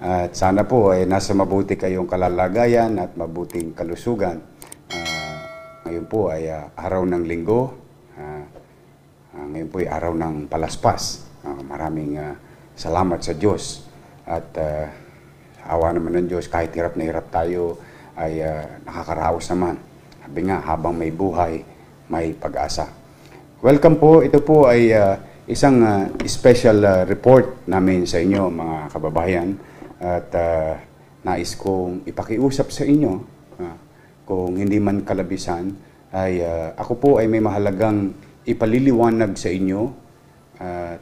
At sana po ay nasa mabuti kayong kalalagayan at mabuting kalusugan. Ngayon po ay araw ng linggo. Ngayon po ay araw ng palaspas. Maraming salamat sa Diyos. At awa naman ng Diyos, kahit hirap na hirap tayo, ay nakakaraos naman. Sabi nga, habang may buhay, may pag-asa. Welcome po. Ito po ay isang special report namin sa inyo, mga kababayan. At nais kong ipakiusap sa inyo, kung hindi man kalabisan, ay ako po ay may mahalagang ipaliliwanag sa inyo.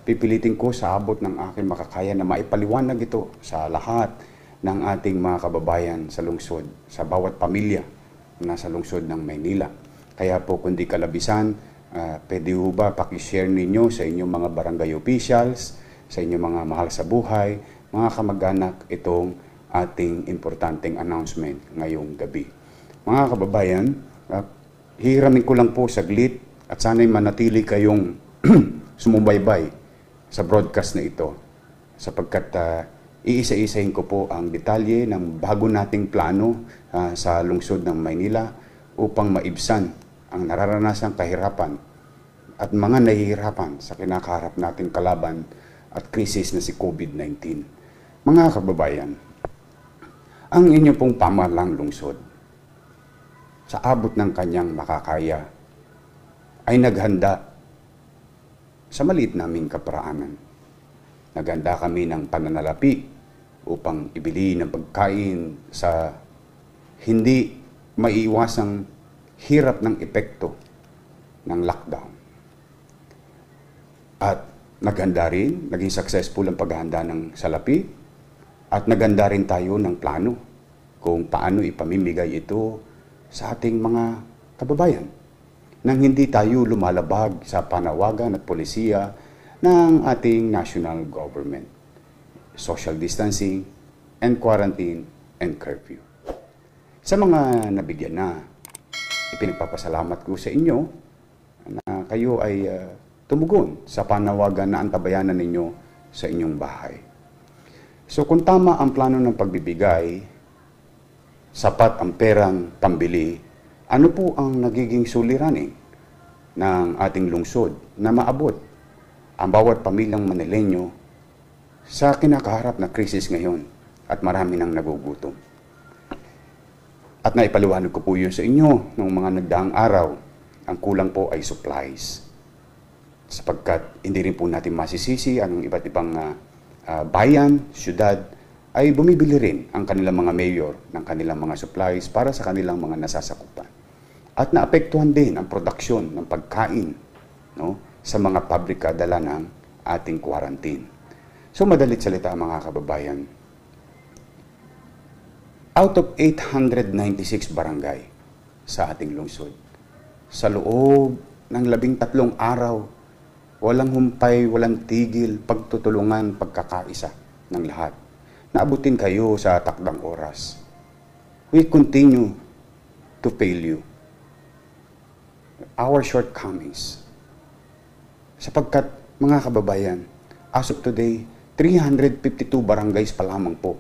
Pipilitin ko sa abot ng aking makakaya na maipaliwanag ito sa lahat ng ating mga kababayan sa lungsod, sa bawat pamilya na sa lungsod ng Maynila. Kaya po kung di kalabisan, pwede ho ba pakishare ninyo sa inyong mga barangay officials, sa inyong mga mahal sa buhay, mga kamag-anak, itong ating importanteng announcement ngayong gabi. Mga kababayan, hihiramin ko lang po saglit at sana'y manatili kayong sumubaybay sa broadcast na ito sapagkat iisa-isahin ko po ang detalye ng bago nating plano sa lungsod ng Maynila upang maibsan ang nararanasang kahirapan at mga nahihirapan sa kinakaharap nating kalaban at krisis na si COVID-19. Mga kababayan, ang inyo pong pamahalang lungsod sa abot ng kanyang makakaya ay naghanda sa maliit naming kaparaanan. Naghanda kami ng pananalapi upang ibili ng pagkain sa hindi maiiwasang hirap ng epekto ng lockdown. At naghanda rin, naging successful ang paghahanda ng salapi. At naghanda rin tayo ng plano kung paano ipamimigay ito sa ating mga kababayan nang hindi tayo lumalabag sa panawagan at polisiya ng ating national government. Social distancing and quarantine and curfew. Sa mga nabigyan na, ipinagpapasalamat ko sa inyo na kayo ay tumugon sa panawagan na antabayanan ninyo sa inyong bahay. So kung tama ang plano ng pagbibigay, sapat ang perang pambili, ano po ang nagiging suliranin ng ating lungsod na maabot ang bawat pamilyang Manileño sa kinakaharap na krisis ngayon at marami nang nagugutom? At naipaliwanag ko po yun sa inyo noong mga nagdaang araw, ang kulang po ay supplies. Sapagkat hindi rin po natin masisisi ang iba't ibang bayan, syudad, ay bumibili rin ang kanilang mga mayor ng kanilang mga supplies para sa kanilang mga nasasakupan. At naapektuhan din ang produksyon ng pagkain, no, sa mga pabrika dala ng ating quarantine. So madalit salita mga kababayan, out of 896 barangay sa ating lungsod, sa loob ng 13 araw, walang humpay, walang tigil, pagtutulungan, pagkakaisa ng lahat. Naabutin kayo sa takdang oras. We continue to fail you. Our shortcomings. Sapagkat, mga kababayan, as of today, 352 barangays pa lamang po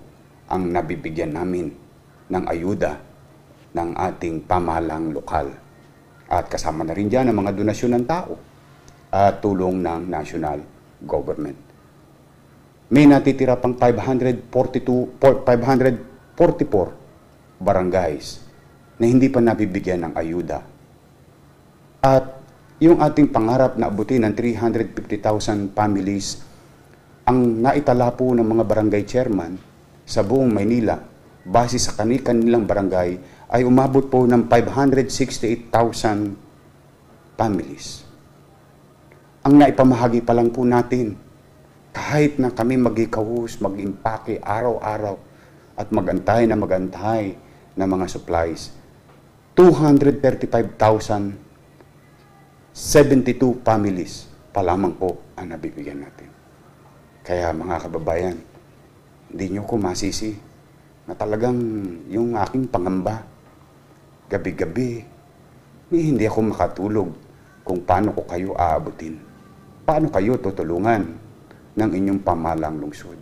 ang nabibigyan namin ng ayuda ng ating pamahalang lokal. At kasama na rin dyan ang mga donasyon ng tao at tulong ng national government. May natitira pang 544 barangays na hindi pa nabibigyan ng ayuda. At yung ating pangarap na abutin ng 350,000 families, ang naitala po ng mga barangay chairman sa buong Maynila, base sa kanilang barangay, ay umabot po ng 568,000 families. Ang naipamahagi pa lang po natin, kahit na kami mag-ikawus, mag-impake araw-araw at magantay na mga supplies, 235,072 families pa lamang po ang nabibigyan natin. Kaya mga kababayan, hindi nyo ko masisi na talagang yung aking pangamba, gabi-gabi, hindi ako makatulog kung paano ko kayo aabutin. Paano kayo tutulungan ng inyong pamahalang lungsod?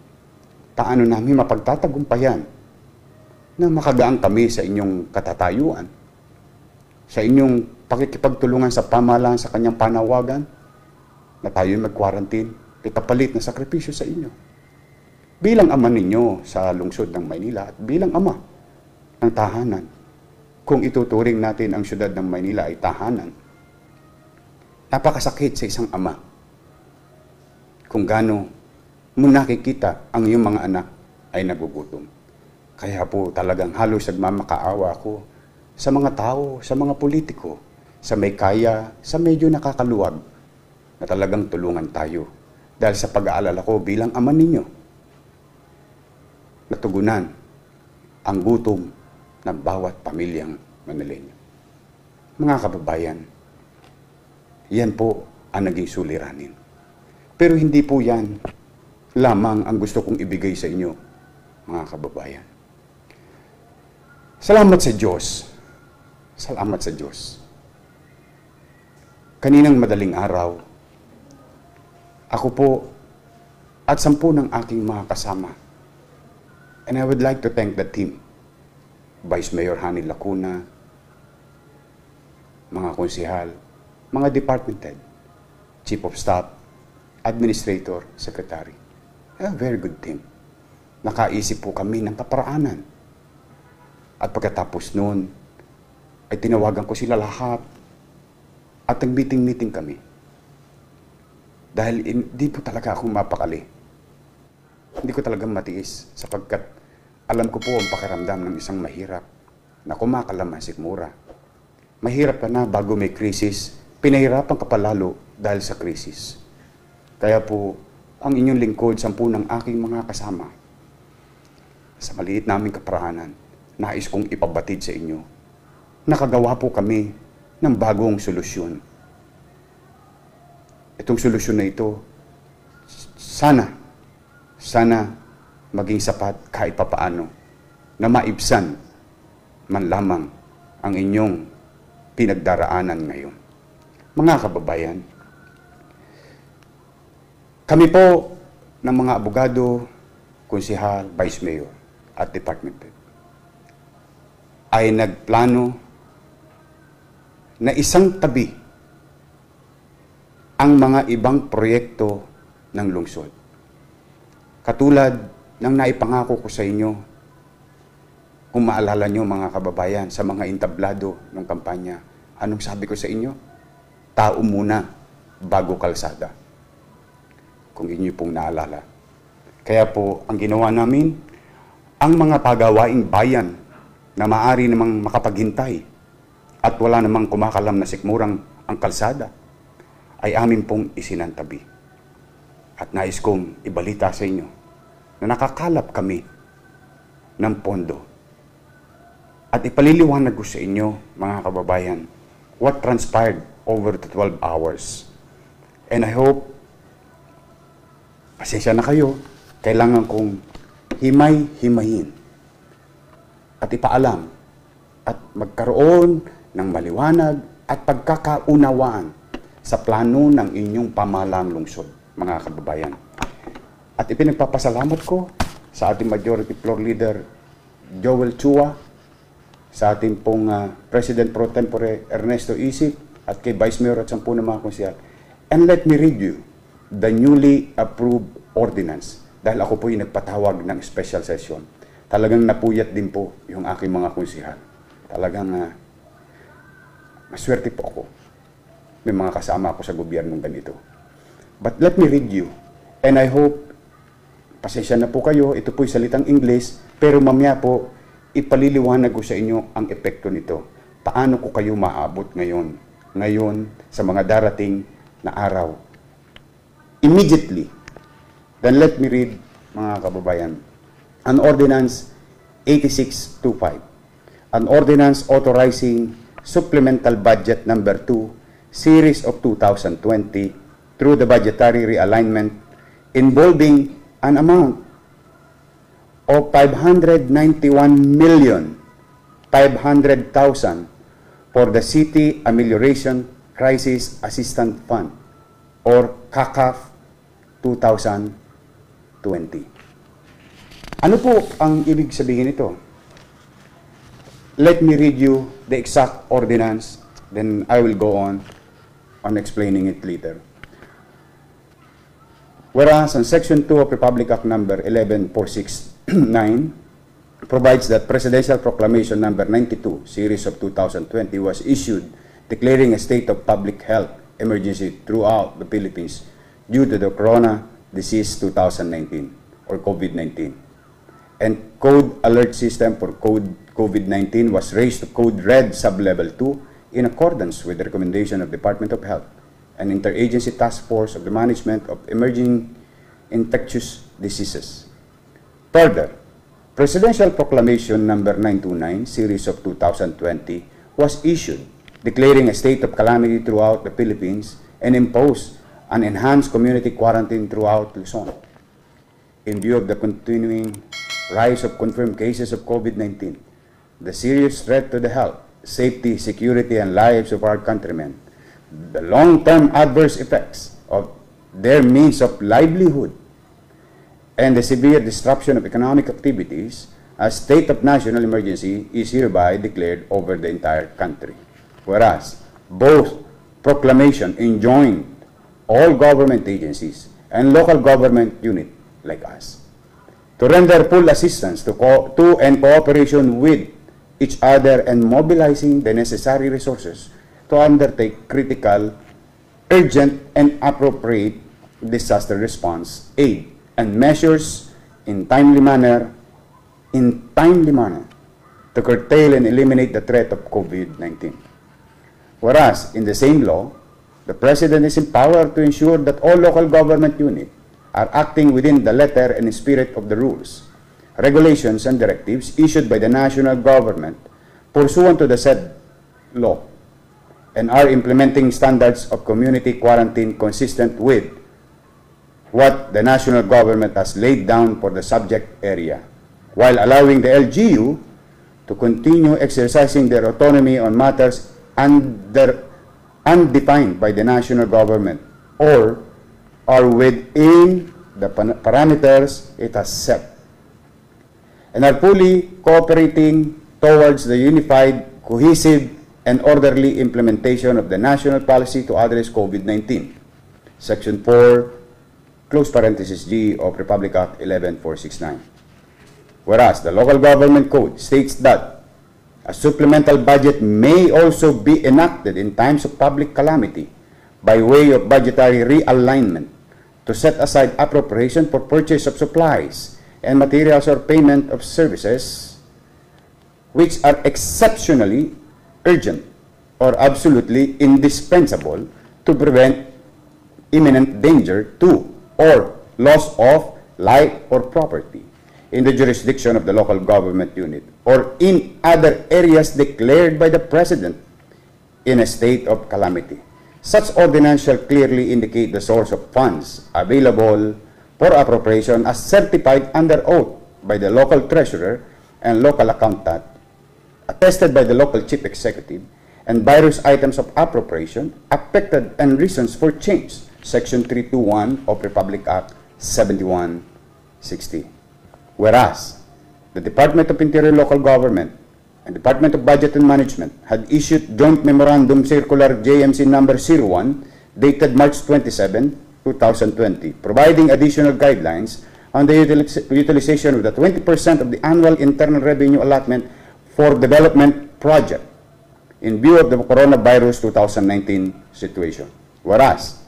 paano namin mapagtatagumpayan na makagaan kami sa inyong katatayuan, sa inyong pakikipagtulungan sa pamahalaan sa kanyang panawagan, na tayo mag-quarantine, kapalit na sakripisyo sa inyo. Bilang ama ninyo sa lungsod ng Maynila at bilang ama ng tahanan, kung ituturing natin ang syudad ng Maynila ay tahanan, napakasakit sa isang ama kung gaano mo nakikita ang iyong mga anak ay nagugutom. Kaya po talagang halos nagmamakaawa ko sa mga tao, sa mga politiko, sa may kaya, sa medyo nakakaluwag, na talagang tulungan tayo. Dahil sa pag-aalala ko bilang ama ninyo, natugunan ang gutom ng bawat pamilyang Manileño. Mga kababayan, yan po ang naging suliranin. Pero hindi po yan lamang ang gusto kong ibigay sa inyo, mga kababayan. Salamat sa Diyos. Salamat sa Diyos. Kaninang madaling araw, ako po at 10 ng aking mga kasama. And I would like to thank the team. Vice Mayor Hani Lacuna, mga konsihal, mga department head, Chief of Staff, Administrator, Secretary. A very good team. Nakaisip po kami ng kaparaanan. At pagkatapos noon, ay tinawagan ko sila lahat at nag-meeting-meeting kami. Dahil hindi po talaga ako mapakali. Hindi ko talaga matiis sapagkat alam ko po ang pakiramdam ng isang mahirap na kumakalaman sikmura. Mahirap ka na bago may krisis, pinahirapan ka pa lalo dahil sa krisis. Kaya po, ang inyong lingkod, 10 ng aking mga kasama, sa maliit naming kaparaanan, nais kong ipabatid sa inyo. Nakagawa po kami ng bagong solusyon. Itong solusyon na ito, sana maging sapat kahit papaano na maibsan man lamang ang inyong pinagdaraanan ngayon. Mga kababayan, kami po ng mga abogado, konsihal, vice mayor at department head ay nagplano na isang tabi ang mga ibang proyekto ng lungsod. Katulad ng naipangako ko sa inyo, kung maalala nyo mga kababayan, sa mga entablado ng kampanya, anong sabi ko sa inyo? Tao muna bago kalsada. Kung inyo pong naalala. Kaya po, ang ginawa namin, ang mga pagawaing bayan na maaari namang makapaghintay at wala namang kumakalam na sikmurang ang kalsada, ay amin pong isinantabi. At nais kong ibalita sa inyo na nakakalap kami ng pondo. At ipaliliwanag ko sa inyo, mga kababayan, what transpired over the 12 hours. And I hope, pasensya na kayo, kailangan kong himay-himayin at ipaalam at magkaroon ng maliwanag at pagkakaunawaan sa plano ng inyong pamahalaang lungsod, mga kababayan. At ipinagpapasalamat ko sa ating Majority Floor Leader Joel Chua, sa ating pong President Pro Tempore Ernesto Isip, at kay Vice Mayor at 10 ng mga konsihal. And let me read you the newly approved ordinance. Dahil ako po yung nagpatawag ng special session. Talagang napuyat din po yung aking mga konsihal. Talagang maswerte po ako. May mga kasama ako sa gobyernong ganito. But let me read you. And I hope, pasensya na po kayo, ito po'y salitang English, pero mamaya po, ipaliliwanag ko sa inyo ang epekto nito. Paano ko kayo maabot ngayon sa mga darating na araw. Immediately, then let me read, mga kababayan, an Ordinance 8625, an Ordinance authorizing Supplemental Budget Number 2, Series of 2020, through the budgetary realignment involving an amount of 591,500,000 for the City Amelioration Crisis Assistance Fund, or CACAF 2020. Ano po ang ibig sabihin nito? Let me read you the exact ordinance, then I will go on explaining it later. Whereas on Section 2 of Republic Act number 11469 provides that Presidential Proclamation number 92, series of 2020 was issued declaring a state of public health emergency throughout the Philippines due to the Corona Disease 2019 or COVID-19. And code alert system for COVID-19 was raised to code red sublevel 2 in accordance with the recommendation of Department of Health and Interagency Task Force of the Management of Emerging Infectious Diseases. Further, Presidential Proclamation number 929, series of 2020, was issued declaring a state of calamity throughout the Philippines and imposed an enhanced community quarantine throughout Luzon. In view of the continuing rise of confirmed cases of COVID-19, the serious threat to the health, safety, security, and lives of our countrymen, the long-term adverse effects of their means of livelihood, and the severe disruption of economic activities, a state of national emergency is hereby declared over the entire country. Whereas, both proclamation enjoined all government agencies and local government units like us to render full assistance to and cooperation with each other and mobilizing the necessary resources to undertake critical, urgent, and appropriate disaster response aid and measures in timely manner to curtail and eliminate the threat of COVID-19. Whereas, in the same law, the President is empowered to ensure that all local government units are acting within the letter and spirit of the rules, regulations, and directives issued by the national government pursuant to the said law, and are implementing standards of community quarantine consistent with what the national government has laid down for the subject area, while allowing the LGU to continue exercising their autonomy on matters undefined by the national government or are within the parameters it has set, and are fully cooperating towards the unified, cohesive, and orderly implementation of the national policy to address COVID-19. Section 4, close parenthesis G of Republic Act 11469. Whereas the Local Government Code states that a supplemental budget may also be enacted in times of public calamity by way of budgetary realignment to set aside appropriation for purchase of supplies and materials or payment of services which are exceptionally urgent or absolutely indispensable to prevent imminent danger to or loss of life or property in the jurisdiction of the local government unit or in other areas declared by the President in a state of calamity. Such ordinance shall clearly indicate the source of funds available for appropriation as certified under oath by the local treasurer and local accountant, attested by the local chief executive, and various items of appropriation affected and reasons for change. Section 321 of Republic Act 7160. Whereas, the Department of Interior Local Government and Department of Budget and Management had issued Joint Memorandum Circular JMC number 01 dated March 27, 2020, providing additional guidelines on the utilization of the 20% of the annual internal revenue allotment for development project in view of the coronavirus 2019 situation. Whereas,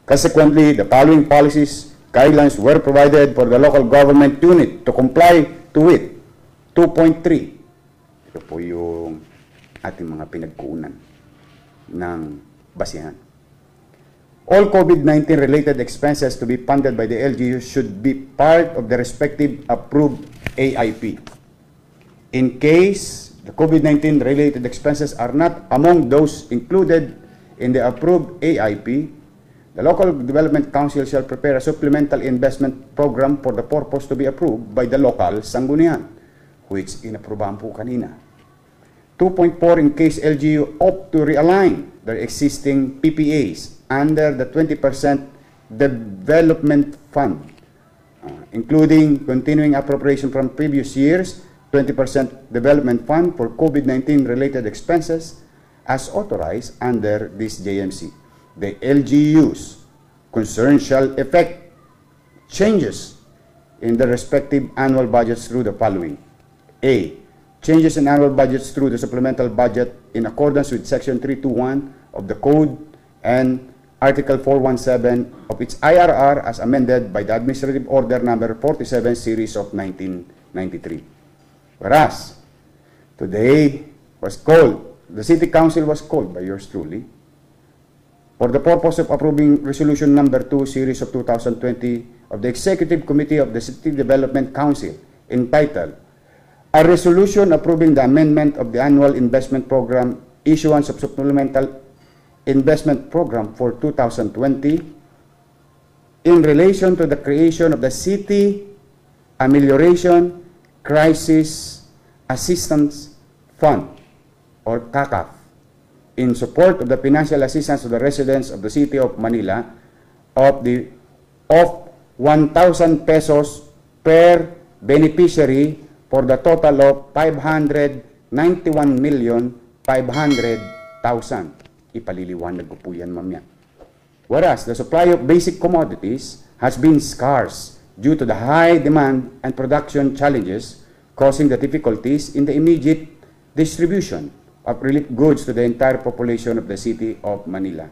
consequently, the following policies, guidelines were provided for the local government unit to comply to it. 2.3. Ito po yung ating mga pinagkuunan ng basihan. All COVID-19 related expenses to be funded by the LGU should be part of the respective approved AIP. In case the COVID-19 related expenses are not among those included in the approved AIP, the Local Development Council shall prepare a supplemental investment program for the purpose to be approved by the local sanggunian, which inaprubahan po kanina. 2.4, in case LGU opt to realign their existing PPAs under the 20% development fund including continuing appropriation from previous years, 20% development fund for COVID-19 related expenses as authorized under this JMC. The LGUs concerned shall effect changes in the respective annual budgets through the following. A. Changes in annual budgets through the supplemental budget in accordance with Section 321 of the Code and Article 417 of its IRR as amended by the Administrative Order Number 47 Series of 1993. Whereas, today was called, the City Council was called by yours truly for the purpose of approving Resolution Number 2 Series of 2020 of the Executive Committee of the City Development Council entitled A Resolution Approving the Amendment of the Annual Investment Program, Issuance of Supplemental Investment Program for 2020 in relation to the creation of the City Amelioration Crisis Assistance Fund or CACAF in support of the financial assistance to the residents of the City of Manila of 1,000 pesos per beneficiary for the total of 591,500,000. Ipaliliwanag ko po yan mamaya. Whereas the supply of basic commodities has been scarce due to the high demand and production challenges causing the difficulties in the immediate distribution of relief goods to the entire population of the City of Manila.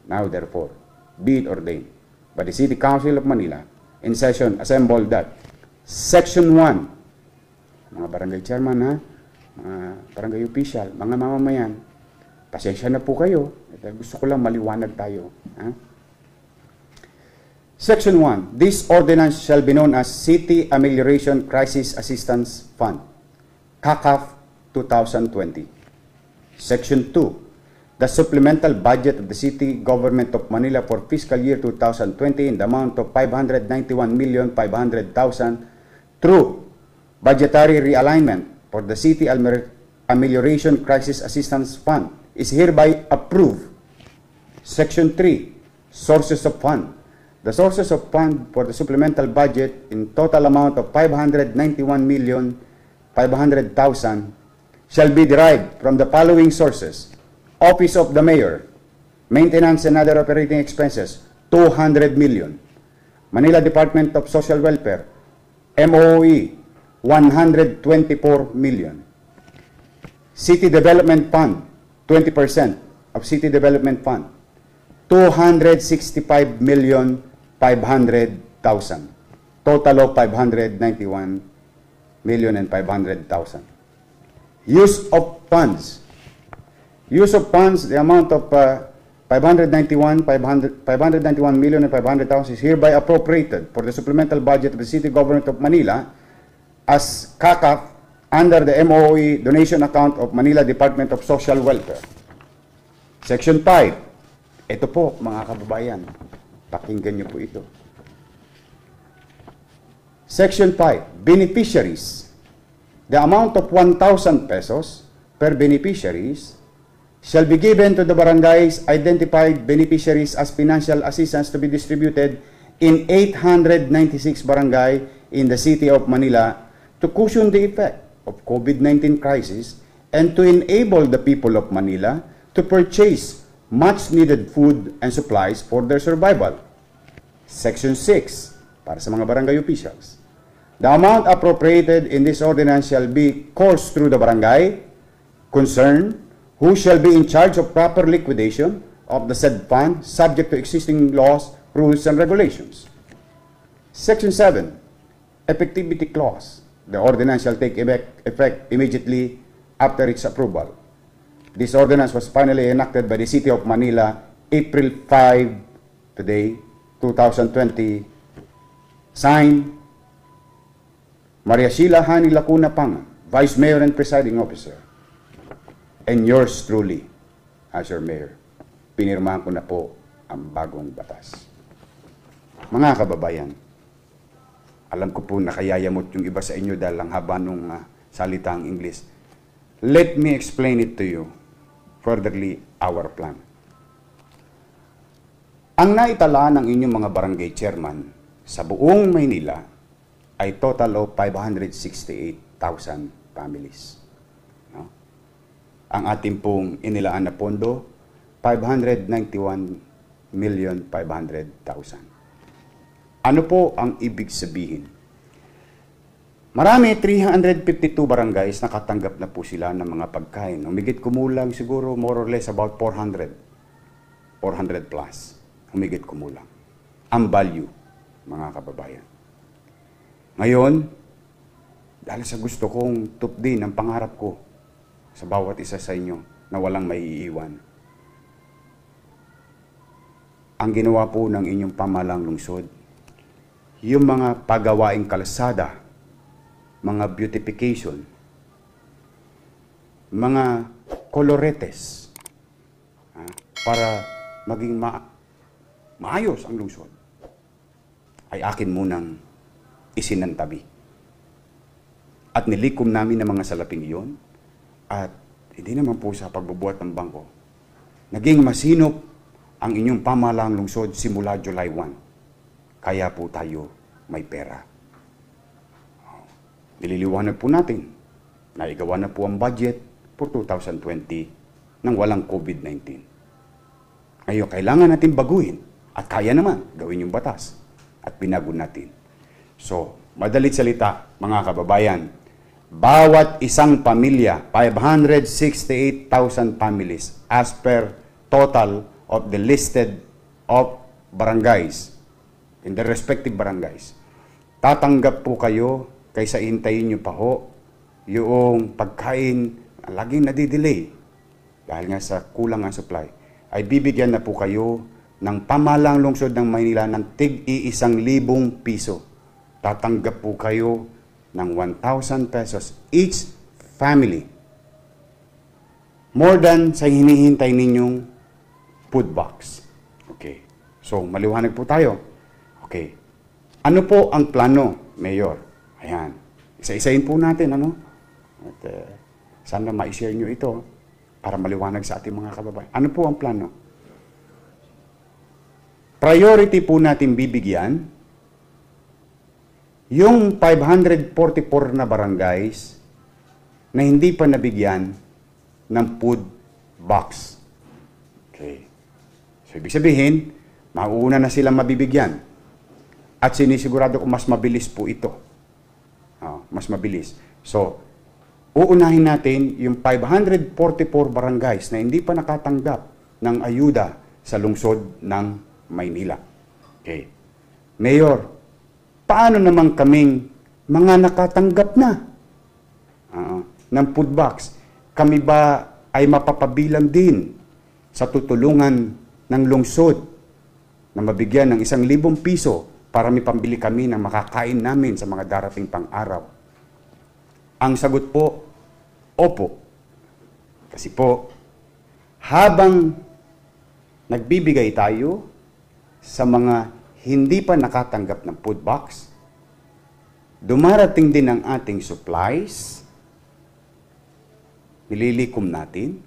Now therefore, be it ordained by the City Council of Manila in session assembled that Section 1, mga barangay chairman ha, mga barangay official, mga mamamayan, pasensya na po kayo. Gusto ko lang maliwanag tayo. Ha? Section 1. This ordinance shall be known as City Amelioration Crisis Assistance Fund, CACAF 2020. Section 2. The supplemental budget of the City Government of Manila for fiscal year 2020 in the amount of 591,500,000 through budgetary realignment for the City Amelioration Crisis Assistance Fund is hereby approved. Section 3, Sources of Fund. The sources of fund for the supplemental budget in total amount of 591,500,000 shall be derived from the following sources. Office of the Mayor, Maintenance and other operating expenses, 200 million. Manila Department of Social Welfare, MOE, 124 million. City Development Fund, 20% of City Development Fund, 265,500,000. Total of 591,500,000. Use of funds. Use of funds, the amount of 591,500,000 is hereby appropriated for the supplemental budget of the City Government of Manila as CACAF under the MOE donation account of Manila Department of Social Welfare. Section 5. Ito po, mga kababayan. Pakinggan niyo po ito. Section 5. Beneficiaries. The amount of 1,000 pesos per beneficiaries shall be given to the barangays identified beneficiaries as financial assistance to be distributed in 896 barangay in the City of Manila to cushion the effect of COVID-19 crisis and to enable the people of Manila to purchase much-needed food and supplies for their survival. Section 6, para sa mga barangay officials. The amount appropriated in this ordinance shall be coursed through the barangay concerned, who shall be in charge of proper liquidation of the said fund subject to existing laws, rules, and regulations. Section 7, Effectivity Clause. The ordinance shall take effect immediately after its approval. This ordinance was finally enacted by the City of Manila April 5, today, 2020. Signed, Maria Sheila Hani Lacuna Panga, Vice Mayor and Presiding Officer. And yours truly, as your Mayor. Pinirmahan ko na po ang bagong batas. Mga kababayan, alam ko po nakayayamot yung iba sa inyo dahil ang haba nung salitang English. Let me explain it to you. Furtherly, our plan. Ang naitala ng inyong mga barangay chairman sa buong Maynila ay total of 568,000 families. No? Ang ating pong inilaan na pondo, 591,500,000. Ano po ang ibig sabihin? Marami, 352 barangays, nakatanggap na po sila ng mga pagkain. Humigit kumulang siguro more or less about 400 plus. Humigit kumulang. Ang value, mga kababayan. Ngayon, dahil sa gusto kong tupdin ang pangarap ko sa bawat isa sa inyo na walang maiiwan, ang ginawa po ng inyong pamahalang lungsod, yung mga pagawaing kalsada, mga beautification, mga coloretes, para maging maayos ang lungsod, ay akin munang isinantabi. At nilikom namin ang mga salaping iyon, at hindi naman po sa pagbubuhat ng bangko, naging masinop ang inyong pamahalaang lungsod simula July 1. Kaya po tayo may pera. Nililiwanag po natin, naigawa na po ang budget for 2020 nang walang COVID-19. Ngayon, kailangan natin baguhin at kaya naman gawin yung batas at binago natin. So, madalit salita, mga kababayan, bawat isang pamilya, 568,000 families as per total of the listed of barangays in the respective barangays. Tatanggap po kayo kaysa hintayin nyo pa ho yung pagkain laging nadidelay dahil nga sa kulang ang supply, ay bibigyan na po kayo ng pamahalang lungsod ng Maynila ng tig-1,000 piso. Tatanggap po kayo ng 1,000 pesos each family. More than sa hinihintay ninyong food box. Okay. So, maliwanag po tayo. Okay. Ano po ang plano, Mayor? Ayan. Isa-isahin po natin, ano? At sana ma-share nyo ito para maliwanag sa ating mga kababayan. Ano po ang plano? Priority po natin bibigyan yung 544 na barangays na hindi pa nabigyan ng food box. Okay. So, ibig sabihin, mauuna na silang mabibigyan. At sinisigurado ko mas mabilis po ito. Mas mabilis. So, uunahin natin yung 544 barangays na hindi pa nakatanggap ng ayuda sa lungsod ng Maynila. Okay. Mayor, paano naman kaming mga nakatanggap na ng food box? Kami ba ay mapapabilang din sa tutulungan ng lungsod na mabigyan ng 1,000 piso para may pambili kami ng makakain namin sa mga darating pang araw? Ang sagot po, opo. Kasi po, habang nagbibigay tayo sa mga hindi pa nakatanggap ng food box, dumarating din ang ating supplies, nililikom natin,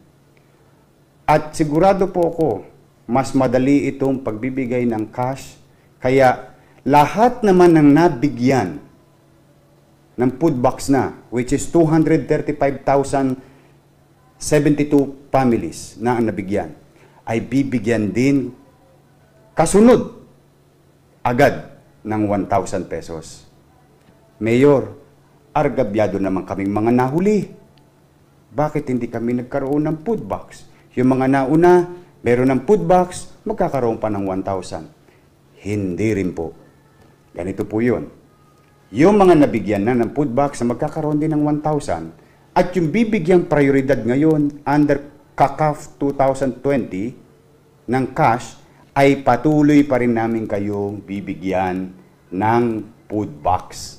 at sigurado po ako, mas madali itong pagbibigay ng cash, kaya lahat naman ng nabigyan ng food box na, which is 235,072 families na ang nabigyan, ay bibigyan din kasunod agad ng 1,000 pesos. Mayor, argabyado naman kaming mga nahuli. Bakit hindi kami nagkaroon ng food box? Yung mga nauna, meron ng food box, magkakaroon pa ng 1,000. Hindi rin po. Ganito po yun. Yung mga nabigyan na ng food box na magkakaroon din ng 1,000 at yung bibigyang prioridad ngayon under CACAF 2020 ng cash, ay patuloy pa rin namin kayong bibigyan ng food box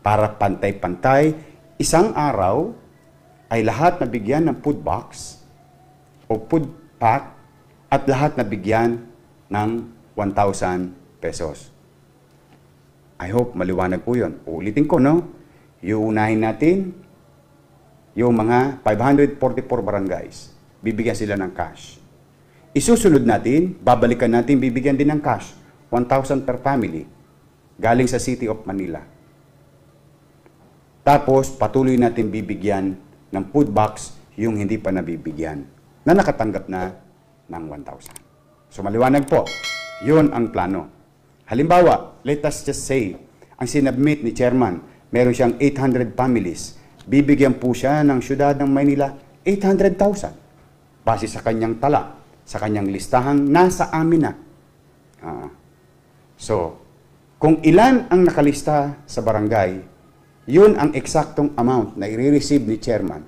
para pantay-pantay. Isang araw ay lahat nabigyan ng food box o food pack at lahat nabigyan ng 1,000 pesos. I hope maliwanag po yun. Uulitin ko, no? Iuunahin natin yung mga 544 barangays. Bibigyan sila ng cash. Isusunod natin, babalikan natin, bibigyan din ng cash. 1,000 per family. galing sa City of Manila. Tapos, patuloy natin bibigyan ng food box yung hindi pa nabibigyan na nakatanggap na ng 1,000. So, maliwanag po. Yun ang plano. Halimbawa, let us just say, ang sinabmit ni Chairman, meron siyang 800 families. Bibigyan po siya ng syudad ng Maynila 800,000. Base sa kanyang tala, sa kanyang listahang nasa amin na. So, kung ilan ang nakalista sa barangay, yun ang eksaktong amount na i-receive ni Chairman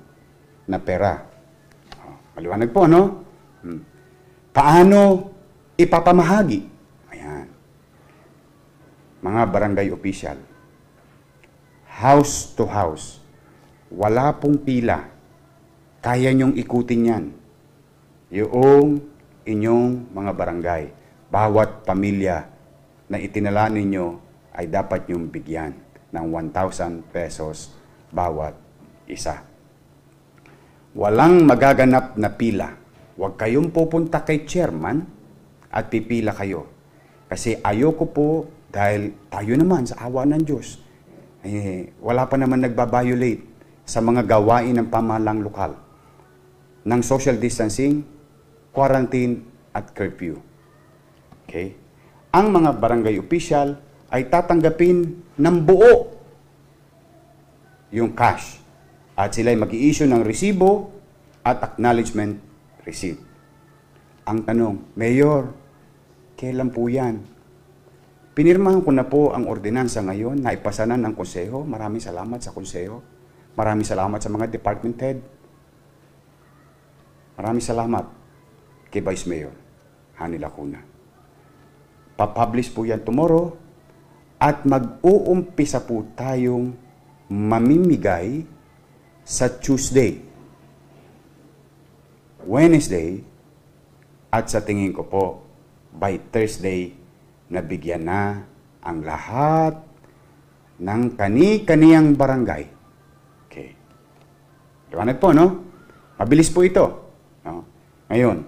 na pera. Maliwanag po, no? Paano ipapamahagi? Ayan. Mga barangay official, house to house, wala pong pila. Kaya nyong ikutin yan. Yung inyong mga barangay, bawat pamilya na itinala ninyo ay dapat nyong bigyan ng 1,000 pesos bawat isa. Walang magaganap na pila. Huwag kayong pupunta kay Chairman at pipila kayo. Kasi ayoko po, dahil tayo naman sa awa ng Diyos, wala pa naman nagbabiolate sa mga gawain ng pamahalang lokal ng social distancing, quarantine, at curfew. Okay? Ang mga barangay official ay tatanggapin ng buo yung cash at sila ay mag-i-issue ng resibo at acknowledgement receipt. Ang tanong, Mayor, kailan po yan? Pinirmahan ko na po ang ordinansa ngayon na ipasanan ng konseho. Maraming salamat sa konseho. Maraming salamat sa mga department head. Maraming salamat kay Vice Mayor Hani Lacuna. Papublish po yan tomorrow at mag-uumpisa po tayong mamimigay sa Tuesday, Wednesday, at sa tingin ko po, by Thursday, nabigyan na ang lahat ng kani-kaniyang barangay. Okay. Liwanag po, no? Mabilis po ito. No? Ngayon,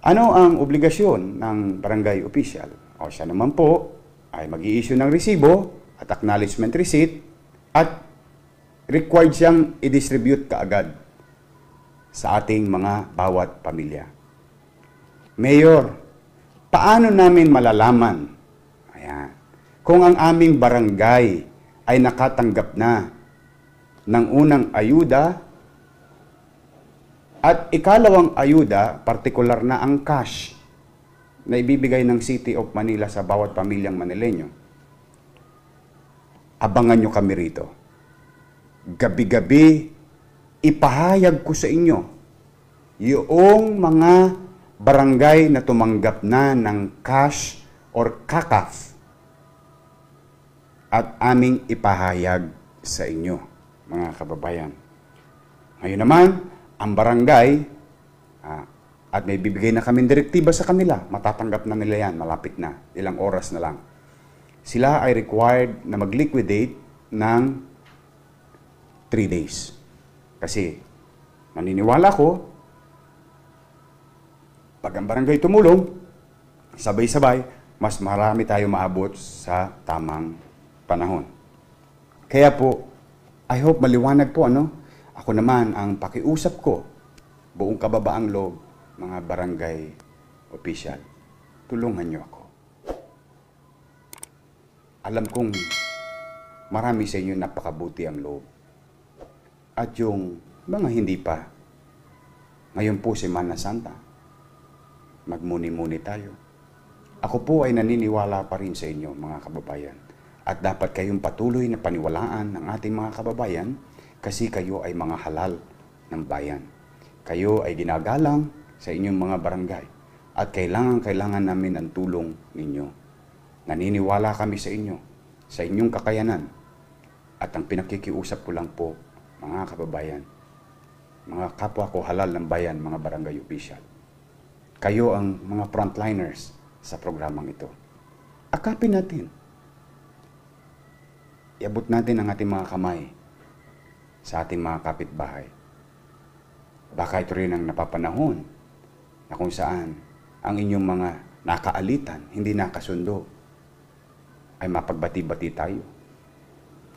ano ang obligasyon ng barangay official? O siya naman po ay mag-i-issue ng resibo at acknowledgement receipt at required siyang i-distribute kaagad sa ating mga bawat pamilya. Mayor, paano namin malalaman kung ang aming barangay ay nakatanggap na ng unang ayuda at ikalawang ayuda, partikular na ang cash na ibibigay ng City of Manila sa bawat pamilyang Manileño? Abangan nyo kami rito. Gabi-gabi, ipahayag ko sa inyo yung mga barangay na tumanggap na ng cash or kakaf at aming ipahayag sa inyo, mga kababayan. Ngayon naman, ang barangay, at may bibigay na kaming direktiba sa kanila, matatanggap na nila yan, malapit na, ilang oras na lang. Sila ay required na mag-liquidate ng 3 days. Kasi, naniniwala ko, pag ang barangay tumulong, sabay-sabay, mas marami tayo maabot sa tamang panahon. Kaya po, I hope maliwanag po, Ako naman, ang pakiusap ko, buong kababaang loob, mga barangay official, tulungan niyo ako. Alam kong marami sa inyo napakabuti ang loob. At yung mga hindi pa, ngayon po Semana Santa, magmuni-muni tayo. Ako po ay naniniwala pa rin sa inyo, mga kababayan. At dapat kayong patuloy na paniwalaan ng ating mga kababayan kasi kayo ay mga halal ng bayan. Kayo ay ginagalang sa inyong mga barangay at kailangan namin ang tulong ninyo. Naniniwala kami sa inyo, sa inyong kakayanan. At ang pinakikiusap ko lang po, mga kababayan, mga kapwa ko halal ng bayan, mga barangay official. Kayo ang mga frontliners sa programang ito. Akapin natin. Iabot natin ang ating mga kamay sa ating mga kapitbahay. Baka ito rin ang napapanahon na kung saan ang inyong mga nakaalitan, hindi nakasundo. ay mapagbati-bati tayo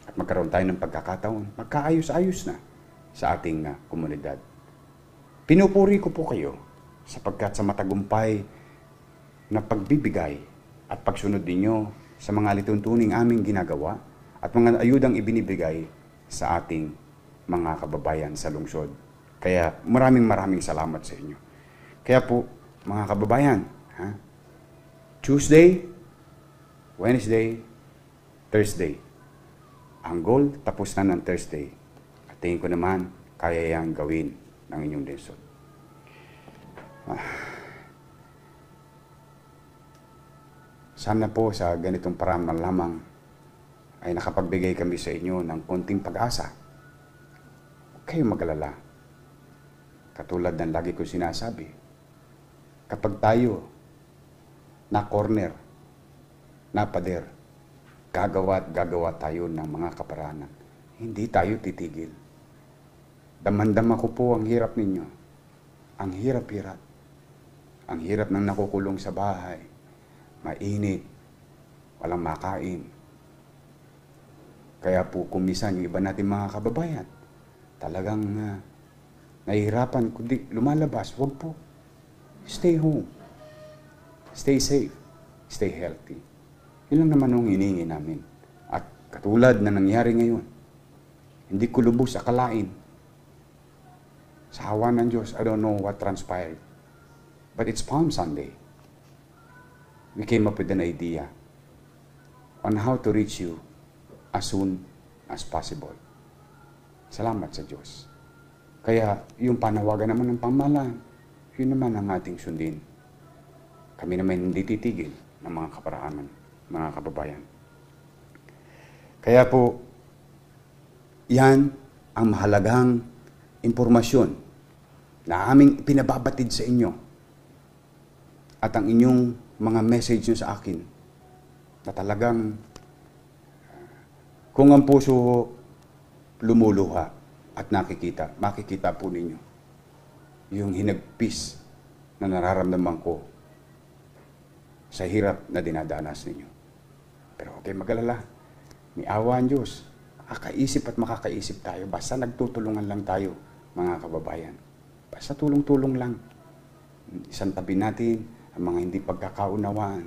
at magkaroon tayo ng pagkakataon, magkaayos-ayos na sa ating komunidad. Pinupuri ko po kayo sapagkat sa matagumpay na pagbibigay at pagsunod ninyo sa mga lituntuning aming ginagawa at mga ayudang ibinibigay sa ating mga kababayan sa lungsod. Kaya maraming salamat sa inyo. Kaya po, mga kababayan, Tuesday, Wednesday, Thursday. Ang goal, tapos na ng Thursday. At tingin ko naman, kaya yang gawin ng inyong lungsod. Sana po sa ganitong paraan man lamang ay nakapagbigay kami sa inyo ng konting pag-asa. Huwag kayong mag-alala. Katulad ng lagi ko sinasabi, kapag tayo na corner, na pader, gagawa tayo ng mga kaparanan. Hindi tayo titigil. Damandama ko po ang hirap ninyo. Ang hirap-hirap. Ang hirap ng nakukulong sa bahay. Mainit. Walang makain. Kaya po kumisan yung iba natin mga kababayan, talagang nahihirapan, kundi lumalabas. Huwag po. Stay home. Stay safe. Stay healthy. Yun lang naman ang hiningi namin. At katulad na nangyari ngayon, hindi ko lubos akalain. Sa awa ng Diyos, I don't know what transpired. But it's Palm Sunday. We came up with an idea on how to reach you as soon as possible. Salamat sa Diyos. Kaya yung panawagan naman ng pamahalaan, yun naman ang ating sundin. Kami naman hindi titigil ng mga kaparaanan, mga kababayan. Kaya po, yan ang mahalagang impormasyon na aming pinababatid sa inyo at ang inyong mga message nyo sa akin na talagang kung ang puso lumuluha at makikita po ninyo yung hinagpis na nararamdaman ko sa hirap na dinadanas ninyo. Pero huwag kayong mag-alala. May awa ang Diyos. Makakaisip at makakaisip tayo. Basta nagtutulungan lang tayo, mga kababayan. Basta tulong-tulong lang. Isang tabi natin ang mga hindi pagkakaunawaan,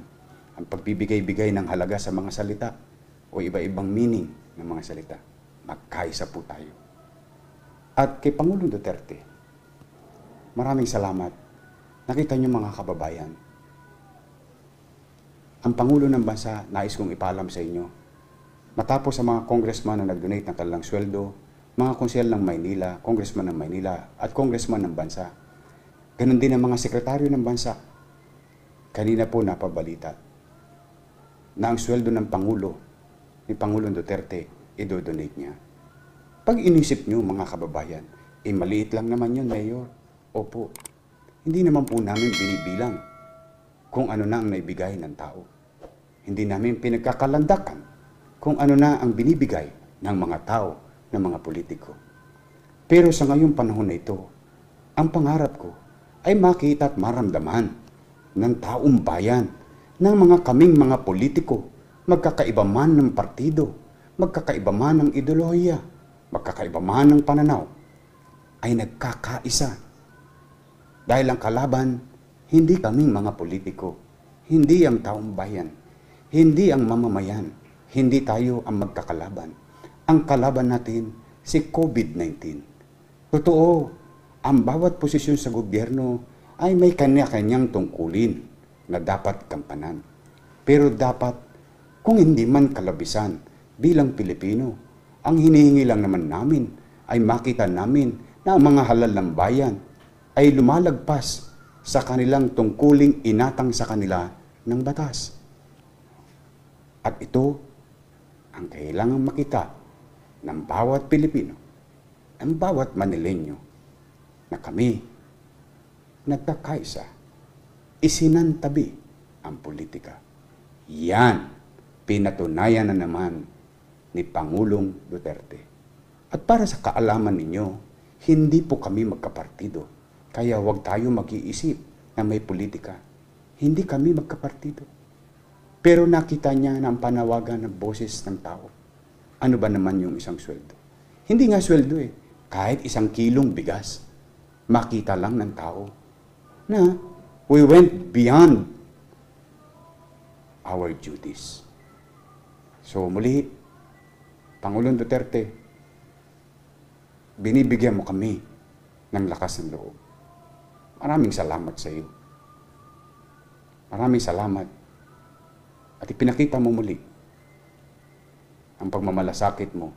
ang pagbibigay-bigay ng halaga sa mga salita o iba-ibang meaning ng mga salita. Magkaisa po tayo. At kay Pangulong Duterte, maraming salamat. Nakita niyo mga kababayan, ang Pangulo ng Bansa, nais kong ipaalam sa inyo, matapos sa mga congressman na nag-donate ng kanilang sweldo, mga konsyel ng Maynila, congressman ng Maynila, at congressman ng Bansa, ganun din ang mga sekretaryo ng Bansa. Kanina po napabalita na ang sweldo ng Pangulo, ni Pangulong Duterte, i-donate niya. Pag inisip nyo mga kababayan, maliit lang naman yun, Mayor. Opo, hindi naman po namin binibilang kung ano na ang naibigay ng tao. Hindi namin pinagkakalandakan kung ano na ang binibigay ng mga tao, ng mga politiko. Pero sa ngayong panahon na ito, ang pangarap ko ay makita at maramdaman ng taong bayan, ng kaming mga politiko, magkakaiba man ng partido, magkakaiba man ng ideolohiya, magkakaiba man ng pananaw, ay nagkakaisa. Dahil ang kalaban, hindi kaming mga politiko, hindi ang taong bayan, hindi ang mamamayan, hindi tayo ang magkakalaban. Ang kalaban natin, si COVID-19. Totoo, ang bawat posisyon sa gobyerno ay may kanya-kanyang tungkulin na dapat gampanan. Pero dapat, kung hindi man kalabisan bilang Pilipino, ang hinihingi lang naman namin ay makita namin na ang mga halal ng bayan ay lumalagpas sa kanilang tungkuling inatang sa kanila ng batas. At ito ang kailangang makita ng bawat Pilipino, ng bawat Manileño, na kami nagkakaisa, isinantabi ang politika. Yan, pinatunayan na naman ni Pangulong Duterte. At para sa kaalaman ninyo, hindi po kami magkapartido. Kaya huwag tayo mag-iisip na may politika. Hindi kami magkapartido. Pero nakita niya na ang panawagan ng boses ng tao. Ano ba naman yung isang sweldo? Hindi nga sweldo eh. Kahit 1 kilong bigas, makita lang ng tao na we went beyond our duties. So muli, Pangulong Duterte, binibigyan mo kami ng lakas ng loob. Maraming salamat sa iyo. Maraming salamat. At ipinakita mo muli ang pagmamalasakit mo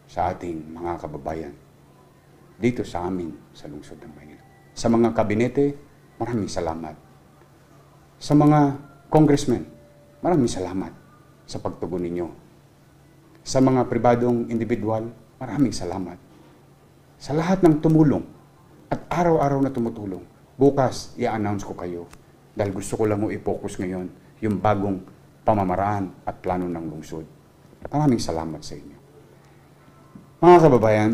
sa ating mga kababayan dito sa amin sa lungsod ng Maynila. Sa mga kabinete, maraming salamat. Sa mga congressmen, maraming salamat sa pagtugon ninyo. Sa mga pribadong individual, maraming salamat. Sa lahat ng tumulong at araw-araw na tumutulong, bukas i-announce ko kayo dahil gusto ko lang mo i-focus ngayon yung bagong pamamaraan at plano ng lungsod. Maraming salamat sa inyo. Mga kababayan,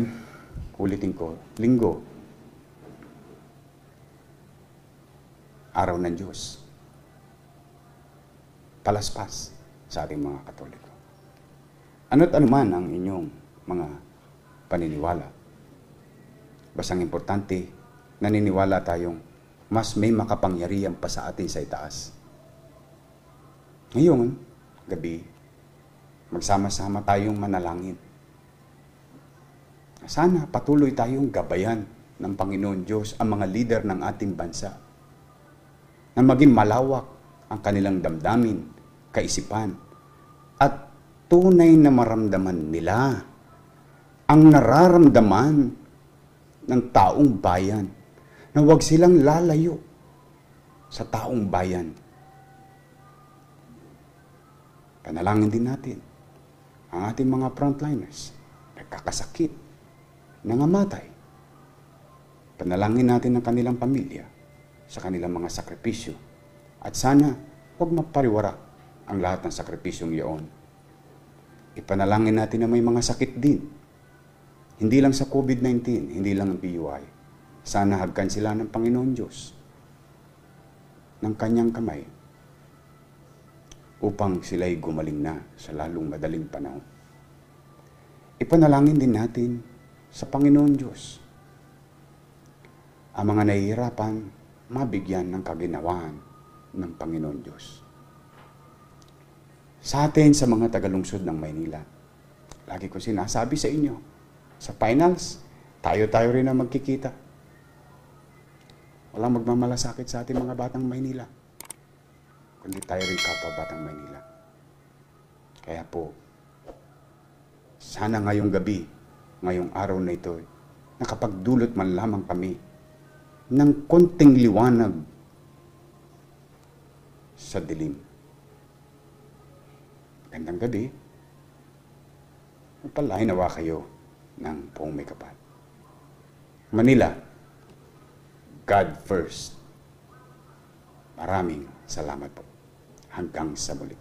ulitin ko, Linggo, araw ng Diyos. Palaspas sa ating mga Katoliko. Ano't anuman ang inyong mga paniniwala. Basang importante, naniniwala tayong mas may makapangyarihan pa sa atin sa itaas. Ngayon, gabi, magsama-sama tayong manalangin. Sana patuloy tayong gabayan ng Panginoon Diyos ang mga lider ng ating bansa na maging malawak ang kanilang damdamin, kaisipan, at tunay na maramdaman nila ang nararamdaman ng taong bayan na huwag silang lalayo sa taong bayan. Panalangin din natin ang ating mga frontliners, nagkakasakit, nangamatay. Panalangin natin ang kanilang pamilya sa kanilang mga sakripisyo. At sana, huwag mapariwara ang lahat ng sakripisyong iyon. Ipanalangin natin na may mga sakit din. Hindi lang sa COVID-19, hindi lang ang PUI. Sana hagkan sila ng Panginoon Diyos ng kanyang kamay upang sila'y gumaling na sa lalong madaling panahon. Ipanalangin din natin sa Panginoon Diyos ang mga nahihirapan mabigyan ng kaginawaan ng Panginoon Diyos. Sa atin, sa mga tagalungsod ng Maynila, lagi ko sinasabi sa inyo, sa finals, tayo-tayo rin ang magkikita. Walang magmamalasakit sa ating mga batang Maynila, kundi tayo rin kapwa batang Maynila. Kaya po, sana ngayong gabi, ngayong araw na ito, nakapagdulot man lamang kami ng konting liwanag sa dilim. Gandang gabi, magpalain nawa kayo ng buong may kapal. Manila, God first. Maraming salamat po. Hanggang sa muli.